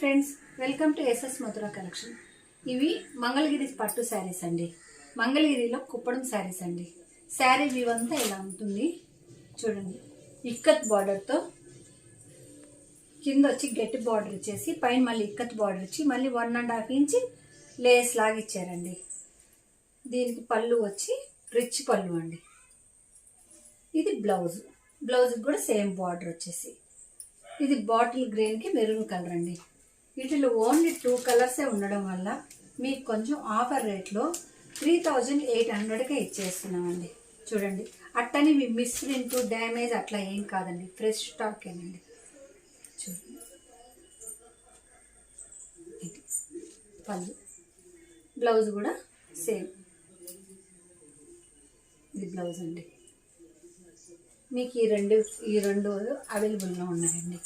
Friends, welcome to SS Madhura collection. ఇవి మంగళగిరి పట్టు శారీస్ అండి. మంగళగిరిలో కుప్పడం శారీస్ అండి. శారీ వ్యూ అంతా ఇలా ఉంటుంది చూడండి. ఇక్కత్ బార్డర్తో కింద వచ్చి గట్టి బార్డర్ ఇచ్చేసి పైన మళ్ళీ ఇక్కత్ బార్డర్ ఇచ్చి మళ్ళీ 1.5 ఇంచ్ లేస్ లాగా ఇచ్చారండి. దీనికి పళ్ళు వచ్చి రిచ్ పళ్ళు అండి. ఇది బ్లౌజ్ కూడా సేమ్ బార్డర్ వచ్చేసి ఇది బాటిల్ గ్రీన్కి మెరూన్ కలర్ అండి. వీటిలో ఓన్లీ 2 కలర్సే ఉండడం వల్ల మీకు కొంచెం ఆఫర్ రేట్లో 3800కే ఇచ్చేస్తున్నామండి. చూడండి, అట్టని మీ మిస్ప్రింట్ డ్యామేజ్ అట్లా ఏం కాదండి, ఫ్రెష్ స్టాకేనండి. చూడండి, ఇది పళ్ళు, బ్లౌజ్ కూడా సేమ్. ఇది బ్లౌజ్ అండి. మీకు ఈ రెండు అవైలబుల్లో ఉన్నాయండి.